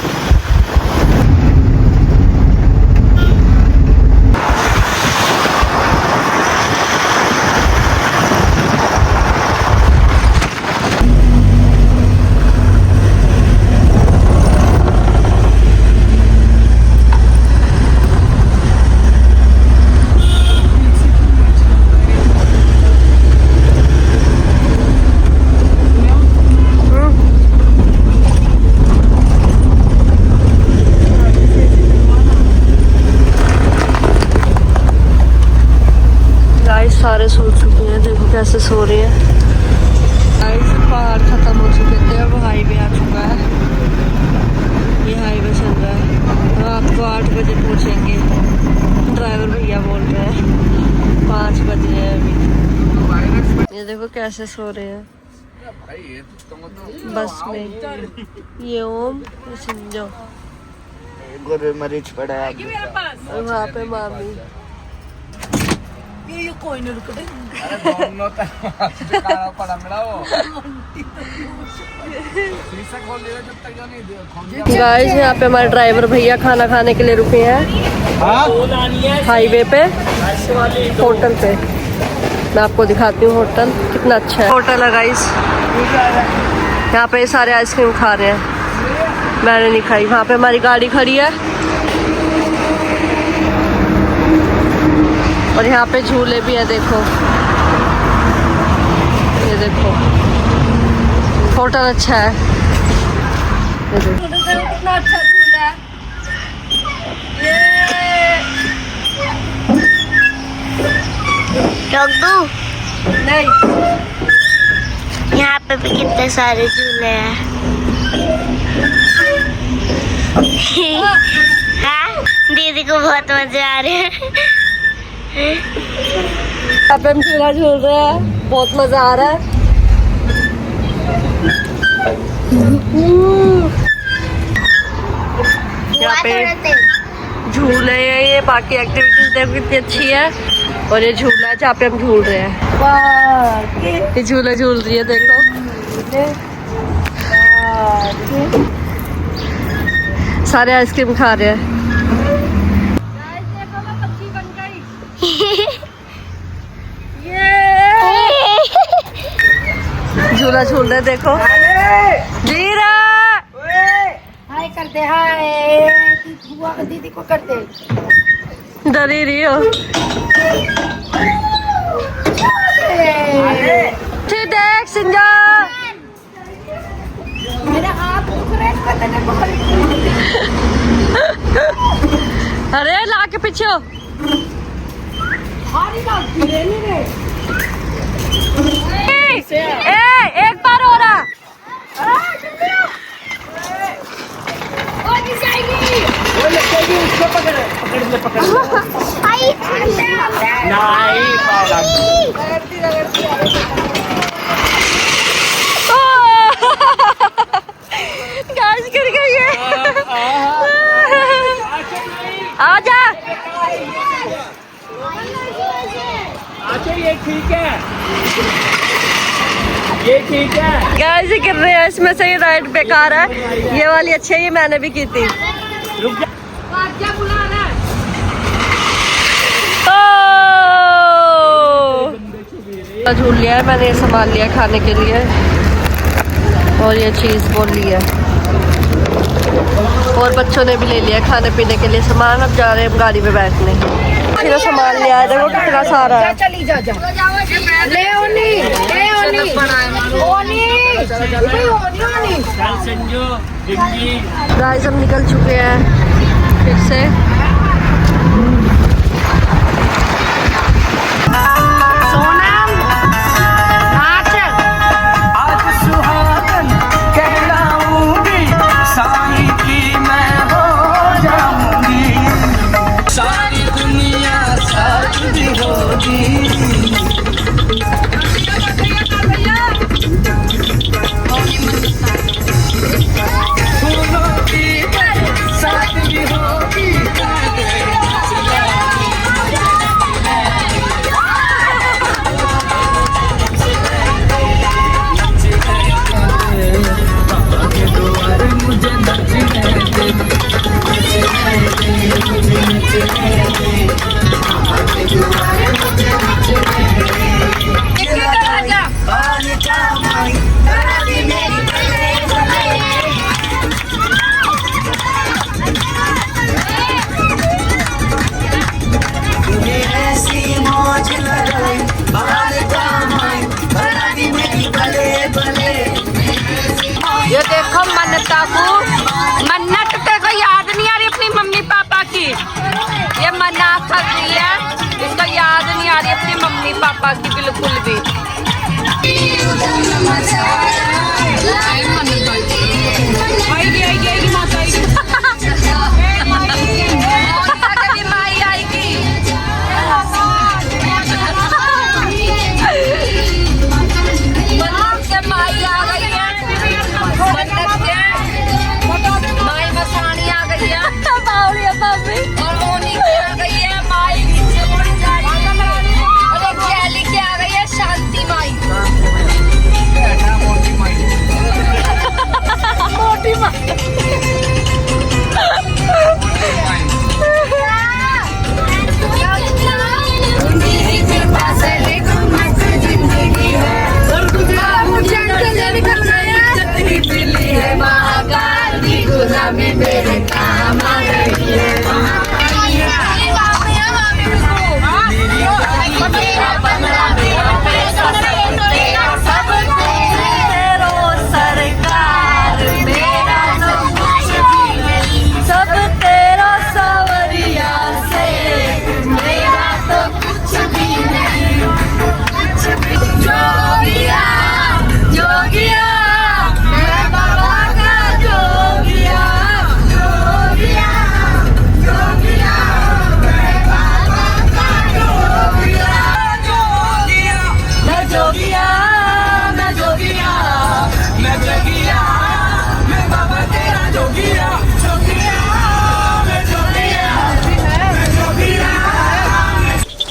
सारे सो चुके हैं, देखो कैसे सो रहे हैं। पहाड़ खत्म हो चुके थे, अब हाईवे आ चुका है। ये हाईवे चल रहा है, रात को 8 बजे पहुंचेंगे। ड्राइवर भैया बोल रहे हैं 5 बजे है अभी। ये देखो कैसे सो रहे हैं बस में। ये ओम, ये सिंजो, मरीज पड़ा है और वहाँ पे मामी। ये कोई नहीं रुक दे। अरे दोनों पड़ा मेरा वो शीशा खोल दिया जब तक जो नहीं गाइस यहाँ पे हमारे ड्राइवर भैया खाना खाने के लिए रुके हैं हाईवे पे, होटल पे। मैं आपको दिखाती हूँ होटल, कितना अच्छा है होटल है गाइस। यहाँ पे सारे आइसक्रीम खा रहे हैं, मैंने नहीं खाई। वहाँ पे हमारी गाड़ी खड़ी है और यहाँ पे झूले भी है, देखो ये देखो। होटल अच्छा है, ये देखो कितना अच्छा झूला है। रख दूं? नहीं, यहाँ पे भी कितने सारे झूले हैं। हाँ, दीदी को बहुत मजे आ रहे हैं। यहाँ पे हम झूला झूल रहे हैं, बहुत मजा आ रहा है। यहाँ पे झूले हैं, ये बाकी एक्टिविटीज देखो कितनी अच्छी है। और ये झूला है जहाँ पे हम झूल रहे हैं। ये झूला झूल रही है, देखो सारे आइसक्रीम खा रहे हैं। झूला झूल रहे, देखो जीरा हाय करते, हाय बुआ को दीदी को करते। डरी रही हो ठीक, देख सिंजा मेरा हाथ दुख रहा है, पता नहीं बहुत। अरे ला के पीछे हो। एक बार हो रहा। गैस गिर गई है। आजा ये ठीक है, ये ठीक है। गैस गिर रहे हैं, इसमें से ये राइड बेकार है। ये वाली अच्छी है, ये मैंने भी की थी। रुक जा। झूल लिया है मैंने, ये सामान लिया खाने के लिए और ये चीज़ बोल ली है। और बच्चों ने भी ले लिया खाने पीने के लिए सामान। अब जा रहे हैं गाड़ी पे बैठने। फिर सामान लिया है, देखो कितना सारा है। चली जा जा ले ओनी, ले ओनी ओनी ओनी। चल संजू, डिंगी। गाइस हम निकल चुके हैं फिर से। आज सुहागन कहलाऊंगी, सारी की मैं हो जाऊंगी, सारी दुनिया साथ भी होगी। फूलों की साथ भी होगी। ये देखो मन्नता को, मन्नत को याद नहीं आ रही अपनी मम्मी पापा की। ये मना कर रही है, इसको याद नहीं आ रही अपनी मम्मी पापा की बिल्कुल भी।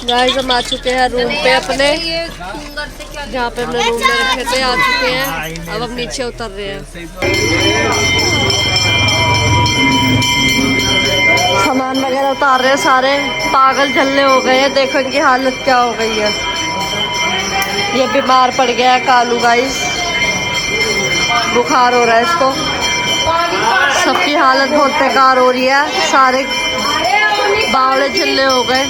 गाइस हम आ चुके हैं रूम पे अपने, जहाँ पे हमने रूम में रखे थे। आ चुके हैं, अब हम नीचे उतर रहे हैं। सामान वगैरह उतार रहे हैं सारे। पागल झल्ले हो गए हैं, देखो इनकी हालत क्या हो गई है। ये बीमार पड़ गया है कालू गाइस, बुखार हो रहा है इसको। सबकी हालत बहुत बेकार हो रही है, सारे बावले झल्ले हो गए।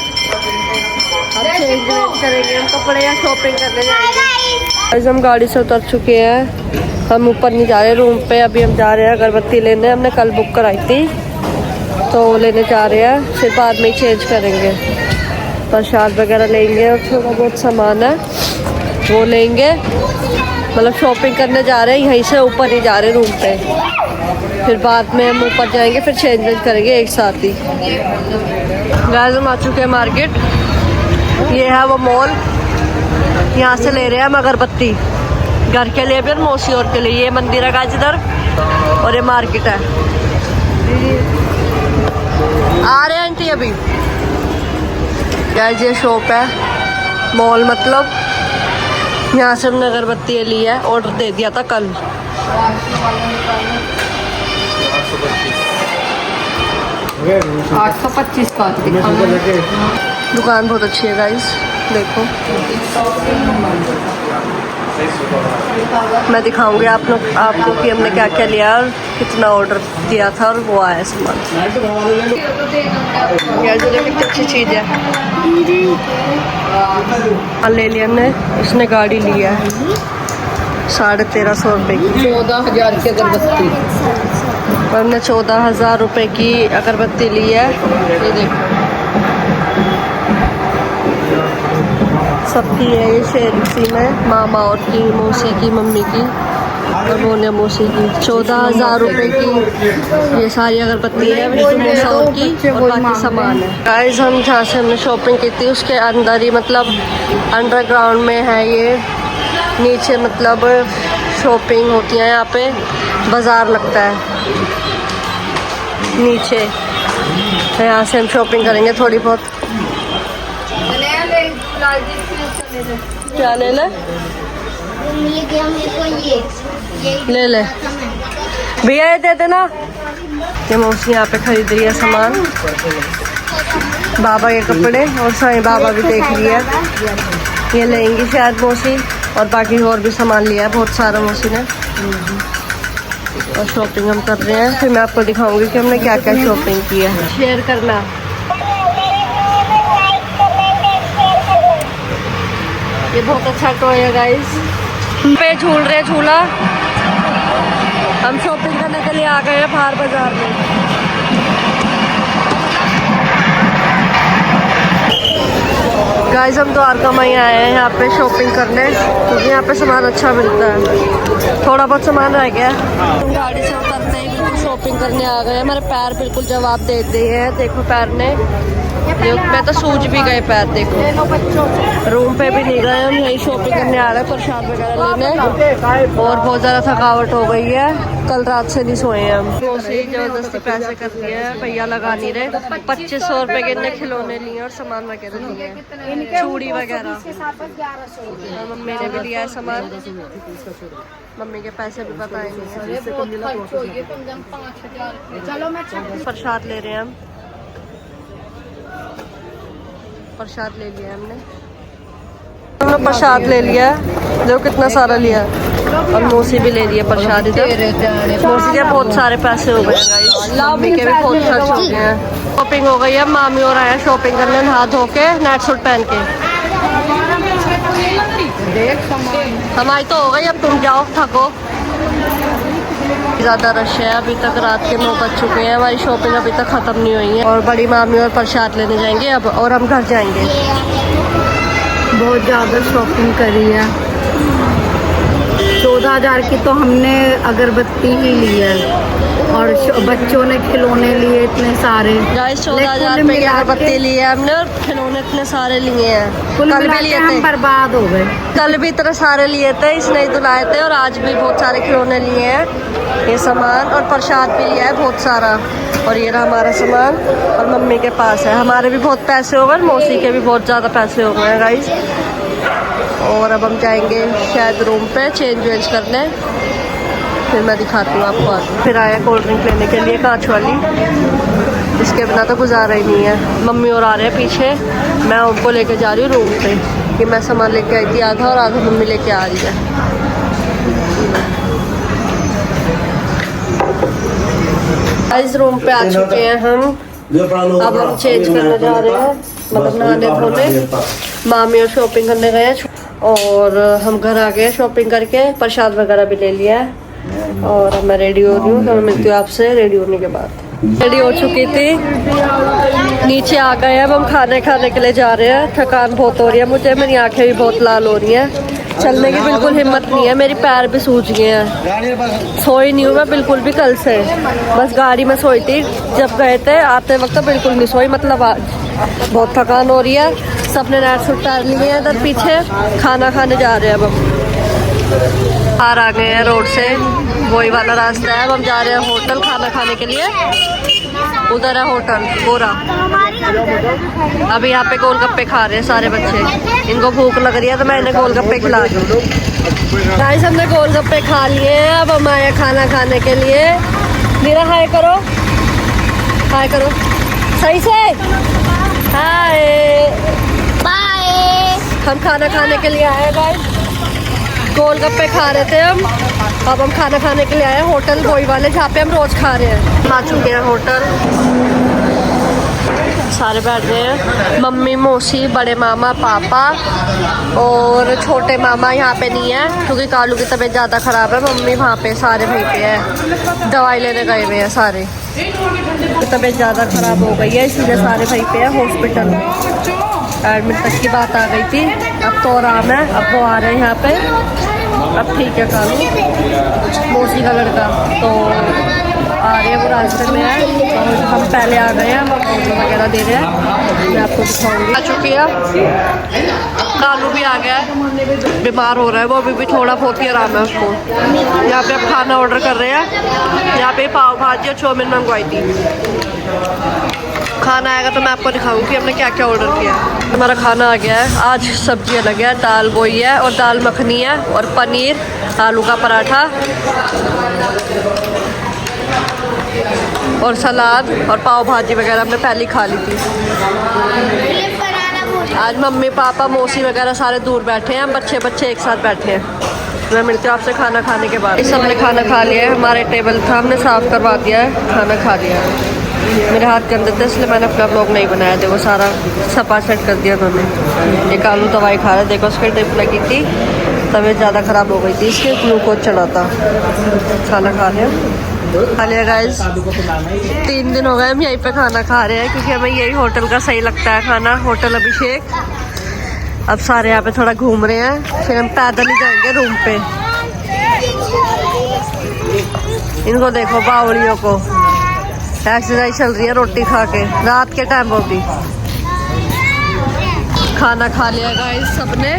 अब चेंज करेंगे हम कपड़े या शॉपिंग करने जाएंगे। आज हम गाड़ी से उतर चुके हैं, हम ऊपर नहीं जा रहे रूम पे। अभी हम जा रहे हैं अगरबत्ती लेने, हमने कल बुक कराई थी तो लेने जा रहे हैं, फिर बाद में ही चेंज करेंगे। प्रसाद वगैरह लेंगे और थोड़ा बहुत सामान है वो लेंगे। मतलब शॉपिंग करने जा रहे हैं, यहीं से ऊपर नहीं जा रहे रूम पे। फिर बाद में हम ऊपर जाएंगे, फिर चेंज करेंगे एक साथ ही। गाइस हम आ चुके हैं मार्केट, ये है वो मॉल। यहाँ से ले रहे हैं हम अगरबत्ती घर के लिए भी और मौसी और के लिए। ये मंदिर है गाइस इधर, और ये मार्केट है। आ रहे हैं आंटी अभी। गाइस ये शॉप है, मॉल मतलब। यहाँ से हमने अगरबत्ती ली है, ऑर्डर दे दिया था कल। 825 का दुकान बहुत अच्छी है गाइस, देखो। मैं दिखाऊंगी आपको कि हमने क्या क्या लिया और कितना ऑर्डर दिया था और वो आया सामान। यार जो कितनी अच्छी चीज़ है। ले लिया हमने, इसने गाड़ी लिया है 1350 रुपये की। 14,000 की अगरबत्ती। हमने 14,000 रुपये की अगरबत्ती ली है। ये देखो सबकी है, ये शेयरिंग में मामा और की, मौसी की, मम्मी की और मोने मौसी की। 14,000 रुपये की ये सारी अगरबत्ती है, मौसा और की, और बाकी सामान है। गाइस हम जहाँ से हमने शॉपिंग की थी उसके अंदर ही, मतलब अंडरग्राउंड में है ये। नीचे मतलब शॉपिंग होती है, यहाँ पे बाज़ार लगता है नीचे। यहाँ से हम शॉपिंग करेंगे थोड़ी बहुत। क्या ले ले? ले ले भैया, ये दे देना। ये मौसी यहाँ पे खरीद रही है सामान, बाबा के कपड़े, और साईं बाबा भी देख रही है। ये लेंगी शायद मौसी, और बाकी और भी सामान लिया है बहुत सारा मौसी ने। और शॉपिंग हम कर रहे हैं, फिर मैं आपको दिखाऊंगी कि हमने क्या क्या शॉपिंग की है। शेयर करना। ये बहुत अच्छा टॉय है गाइस, पे झूल रहे झूला। हम शॉपिंग करने के लिए आ गए हैं बाहर बाजार में। गाइस हम द्वारका में आए हैं यहाँ पे शॉपिंग करने, क्योंकि यहाँ पे सामान अच्छा मिलता है। थोड़ा बहुत सामान रह गया। हम गाड़ी से उतरते ही बिल्कुल शॉपिंग करने आ गए। हमारे पैर बिल्कुल जवाब दे दिए हैं। देखो पैर ने, मैं तो सूज भी गए पैर। देखो रूम पे भी नहीं गए, हम यही शॉपिंग करने आ रहे हैं, प्रसाद वगैरह लेने। और बहुत ज़्यादा थकावट हो गई है, कल रात से नहीं सोए हैं हम। जबरदस्ती पैसे कर दिए हैं, भैया लगा नहीं रहे। 2500 रुपए के इतने खिलौने लिए और सामान वगैरह लिए, चूड़ी वगैरह। और मम्मी ने भी लिया है सामान। मम्मी के पैसे भी पता ही नहीं है। प्रसाद ले रहे हैं हम, प्रसाद ले लिया हमने प्रसाद ले लिया। देखो कितना सारा लिया। और मौसी भी ले लिया प्रसाद। इधर मौसी के बहुत सारे पैसे हो गए गाइस, मम्मी के भी बहुत खर्च हो गए हैं। शॉपिंग हो गई है, मामी और आया शॉपिंग करने नहा धो के, नाइट सूट पहन के। हमारी तो हो गई, अब तुम जाओ थको। ज़्यादा रश है, अभी तक रात के 9 बज चुके हैं। हमारी शॉपिंग अभी तक ख़त्म नहीं हुई है। और बड़ी मामी और प्रसाद लेने जाएंगे अब, और हम घर जाएंगे। बहुत ज़्यादा शॉपिंग करी है। 14,000 की तो हमने अगरबत्ती ही ली है, और बच्चों ने खिलौने लिए इतने सारे। गाइस 14,000 रुपए की अगरबत्ती ली है हमने, और खिलौने इतने सारे लिए हैं। कुल कल भी मिला के लिए हम थे, बर्बाद हो गए। कल भी इतने सारे लिए थे, इसने ही तो लाए थे। और आज भी बहुत सारे खिलौने लिए हैं, ये सामान। और प्रसाद भी लिया है बहुत सारा। और ये रहा हमारा सामान, और मम्मी के पास है। हमारे भी बहुत पैसे हो गए, मौसी के भी बहुत ज़्यादा पैसे हो गए हैं गाइस। और अब हम जाएंगे शायद रूम पे चेंज वेंज करने, फिर मैं दिखाती हूँ आपको आगे। फिर आया कोल्ड ड्रिंक लेने के लिए, कांच वाली। इसके बिना तो गुजारा ही नहीं है। मम्मी और आ रहे हैं पीछे, मैं उनको लेके जा रही हूँ रूम पे, कि मैं सामान लेके आई थी आधा, और आधा मम्मी लेके आ रही है। इस रूम पे आ चुके हैं हम। अब हम चेंज करने जा रहे हैं, मतलब नहाने धोने। मामी और शॉपिंग करने गए हैं, और हम घर आ गए शॉपिंग करके। प्रसाद वगैरह भी ले लिया है। और अब मैं रेडी हो रही हूँ, तो मैं मिलती हूँ आपसे रेडी होने के बाद। रेडी हो चुकी थी, नीचे आ गए हैं। अब हम खाने के लिए जा रहे हैं। थकान बहुत हो रही है मुझे, मेरी आंखें भी बहुत लाल हो रही हैं। चलने की बिल्कुल हिम्मत नहीं है, मेरी पैर भी सूज गए हैं। सोई नहीं हूँ मैं बिल्कुल भी कल से, बस गाड़ी में सोई थी जब गए थे। आते वक्त तो बिल्कुल नहीं सोई, मतलब आज बहुत थकान हो रही है। सबने नाइट सूट उतार लिए हैं। इधर पीछे खाना खाने जा रहे हैं। अब हम बाहर आ गए हैं रोड से, वही वाला रास्ता है। अब हम जा रहे हैं होटल खाना खाने के लिए। उधर है होटल गोरा। अभी यहाँ पे गोलगप्पे खा रहे हैं सारे बच्चे, इनको भूख लग रही है तो मैं इन्हें गोलगप्पे खिला दूँ। गाइस हमने गोलगप्पे खा लिए हैं, अब हम आए खाना खाने के लिए। मेरा हाय करो, हाय करो सही से, हाय बाय। हम खाना खाने के लिए आए गाइस। गोलगप्पे खा रहे थे हम, अब हम खाना खाने के लिए आए होटल वही वाले जहाँ पे हम रोज खा रहे हैं। हम आ चुके हैं होटल, सारे बैठ गए हैं। मम्मी, मौसी, बड़े मामा, पापा और छोटे मामा यहाँ पे नहीं है, क्योंकि कालू की तबीयत ज़्यादा ख़राब है। मम्मी वहाँ पे सारे वहीं पे है, दवाई लेने गए हुए हैं सारे। तबीयत ज़्यादा ख़राब हो गई है, इसलिए सारे वहीं पे है हॉस्पिटल में। एडमिट तक की बात आ गई थी, अब तो आराम है। अब वो आ रहे हैं यहाँ पे, अब ठीक है। कालू मौसी का लड़का तो आ रहे हैं, वो रास्ते में है। और हम पहले आ गए हैं, हम ऑर्डर वगैरह दे रहे हैं, मैं आपको दिखाऊंगी। आ चुकी है, कालू भी आ गया है, बीमार हो रहा है वो, अभी भी थोड़ा बहुत ही आराम है उसको। यहाँ पे अब खाना ऑर्डर कर रहे हैं। यहाँ पे पाव भाजी और चाउमीन मंगवाई थी। खाना आएगा तो मैं आपको दिखाऊंगी हमने क्या क्या ऑर्डर किया है। हमारा खाना आ गया है। आज सब्जी अलग है, दाल बोई है और दाल मखनी है और पनीर, आलू का पराठा और सलाद और पाव भाजी वगैरह हमने पहले खा ली थी। आज मम्मी पापा मौसी वगैरह सारे दूर बैठे हैं, हम बच्चे एक साथ बैठे हैं। मैं मिलती हूँ आपसे खाना खाने के बाद। सबने खाना खा लिया है, हमारे टेबल था हमने साफ़ करवा दिया है, खाना खा लिया है। मेरे हाथ के अंदर थे इसलिए मैंने अपना ब्लॉग नहीं बनाया। देखो सारा सफा सेट कर दिया उन्होंने। एक आलू दवाई खा रहा है, देखो उसकी ड्रिप लगी थी। तबीयत ज़्यादा ख़राब हो गई थी, इसलिए ग्लूकोज चढ़ा था। खाना खा रहे हैं, खा लिया गाइस। 3 दिन हो गए हम यहीं पे खाना खा रहे हैं, क्योंकि हमें यही होटल का सही लगता है खाना, होटल अभिषेक। अब सारे यहाँ पे थोड़ा घूम रहे हैं, फिर हम पैदल ही जाएंगे रूम पे। इनको देखो बावड़ियों को, एक्सरसाइज चल रही है रोटी खा के, रात के टाइम वो भी। खाना खा लिया गाइस सबने,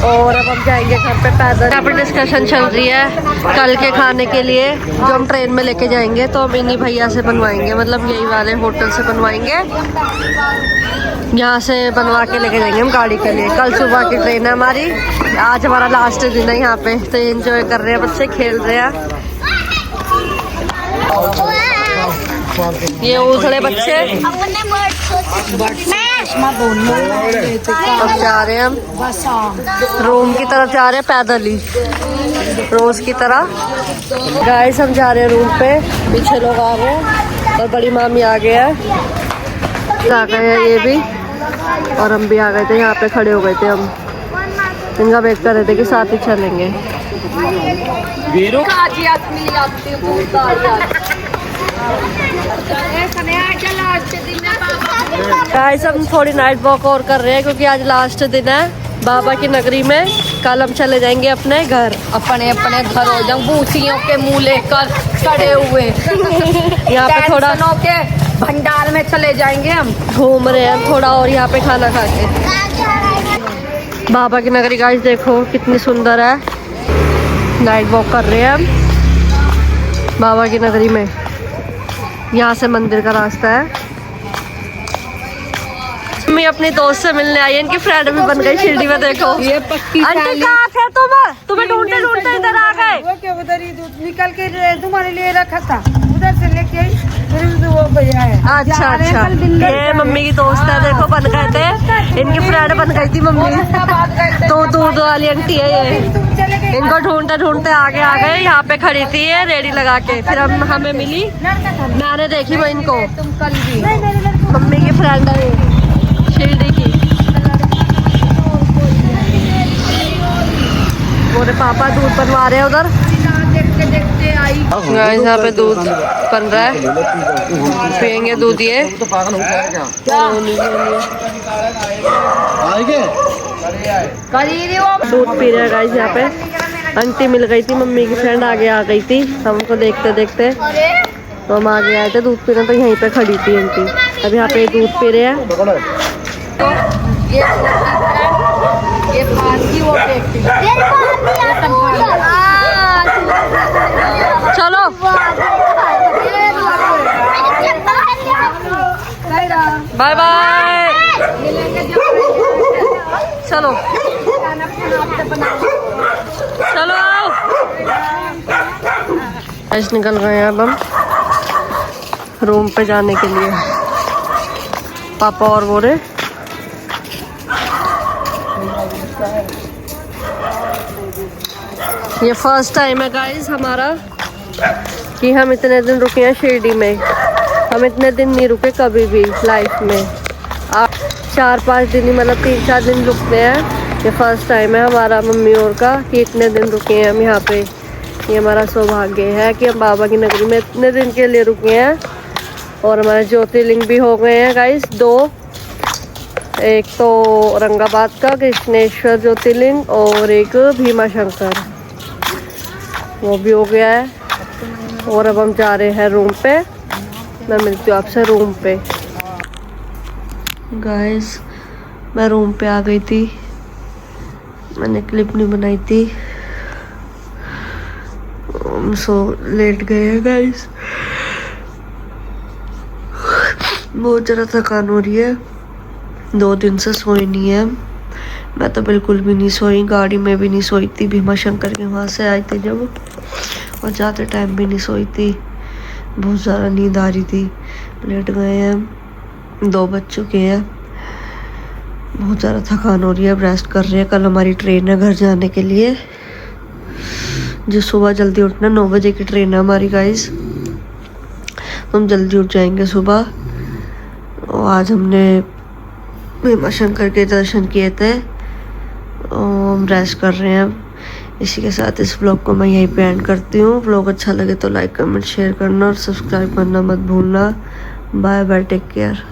और अब हम जाएंगे घर पे पैदल। यहाँ पे डिस्कशन चल रही है कल के खाने के लिए, जो हम ट्रेन में लेके जाएंगे, तो हम इन्हीं भैया से बनवाएंगे, मतलब यही वाले होटल से बनवाएंगे, यहाँ से बनवा के लेके जाएंगे हम गाड़ी के लिए। कल सुबह की ट्रेन है हमारी, आज हमारा लास्ट दिन है यहाँ पे, तो एंजॉय कर रहे हैं बच्चे, खेल रहे हैं। ये उछले बच्चे अब जा रहे हैं हम रूम की तरफ, जा रहे हैं पैदल ही रोज की तरह। गाइस हम जा रहे हैं रूम पे, पीछे लोग आ रहे हैं और बड़ी मामी आ गए हैं, आ गए हैं ये भी, और हम भी आ गए थे, यहाँ पे खड़े हो गए थे हम, इनका वेट कर रहे थे कि साथ ही चलेंगे। गाइस हम थोड़ी नाइट वॉक और कर रहे हैं, क्योंकि आज लास्ट दिन है बाबा की नगरी में। कल हम चले जाएंगे अपने घर, अपने अपने घर हो जाऊं, बूसियों के मुंह लेकर खड़े हुए यहाँ पे थोड़ा के भंडार में चले जाएंगे हम, घूम रहे हैं थोड़ा, और यहाँ पे खाना खा के। बाबा की नगरी गाइस देखो कितनी सुंदर है, नाइट वॉक कर रहे हैं हम बाबा की नगरी में। यहाँ से मंदिर का रास्ता है। मैं अपनी दोस्त से मिलने आई, इनकी फ्रेंड भी बन गई शिरडी में, देखो। ये पक्की आंटी कहाँ थे तुम? तुम्हें ढूंढते ढूंढते इधर आ गए। वो क्या उधर ही दूध निकल के तुम्हारे लिए रखा था, उधर से लेके आई, फिर वो भैया है। अच्छा अच्छा, ये मम्मी की दोस्त है, देखो बन गए थे, इनकी फ्रेंड बन गई थी मम्मी, तो दूध वाली आंटी है ये। इनको ढूंढते ढूंढते आगे आ गए, यहाँ पे खड़ी थी ये रेडी लगा के, फिर हम हमें मिली, मैंने देखी वो इनको, मम्मी की फ्रेंड है ये शिरडी की। मेरे पापा दूध बनवा रहे हैं उधर, यहाँ पे दूध बन रहा है, पियेंगे दूध ये। दूध पी रहे हैं गाइस यहाँ पे। आंटी मिल गई थी, मम्मी की फ्रेंड आगे आ गई थी, हमको देखते देखते तो हम आगे आए थे दूध पीने, तो यहीं पे खड़ी थी आंटी। अब यहाँ पे दूध पी रहे हैं। ये फांसी वो देखती चलो बाय बाय, चलो चलो आज निकल गए हैं अब हम रूम पे जाने के लिए। पापा और बोरे ये फर्स्ट टाइम है गाइस हमारा कि हम इतने दिन रुके हैं शिरडी में। हम इतने दिन नहीं रुके कभी भी लाइफ में, आप 4-5 दिन ही, मतलब 3-4 दिन रुकते हैं। ये फर्स्ट टाइम है हमारा मम्मी और का कि इतने दिन रुके हैं हम यहाँ पे। ये हमारा सौभाग्य है कि हम बाबा की नगरी में इतने दिन के लिए रुके हैं। और हमारे ज्योतिर्लिंग भी हो गए हैं गाइस 2, एक तो औरंगाबाद का कृष्णेश्वर ज्योतिर्लिंग और एक भीमा शंकर, वो भी हो गया है। और अब हम जा रहे हैं रूम पे, मैं मिलती हूँ आपसे रूम पे। गाइस मैं रूम पे आ गई थी, मैंने क्लिप नहीं बनाई थी, हम सो लेट गए हैं गाइस, बहुत ज़्यादा थकान हो रही है, 2 दिन से सोई नहीं है। मैं तो बिल्कुल भी नहीं सोई, गाड़ी में भी नहीं सोई थी, भीमा शंकर के वहाँ से आई थी जब, और जाते टाइम भी नहीं सोई थी, बहुत ज़्यादा नींद आ रही थी। लेट गए हैं, 2 बज चुके हैं, बहुत ज़्यादा थकान हो रही है, अब रेस्ट कर रहे हैं। कल हमारी ट्रेन है घर जाने के लिए, जो सुबह जल्दी उठना, 9 बजे की ट्रेन है हमारी गाइस, हम जल्दी उठ जाएंगे सुबह। और आज हमने भीमा शंकर के दर्शन किए थे, हम रेस्ट कर रहे हैं अब। इसी के साथ इस व्लॉग को मैं यहीं पे एंड करती हूँ। व्लॉग अच्छा लगे तो लाइक कमेंट शेयर करना और सब्सक्राइब करना मत भूलना। Bye bye, take care.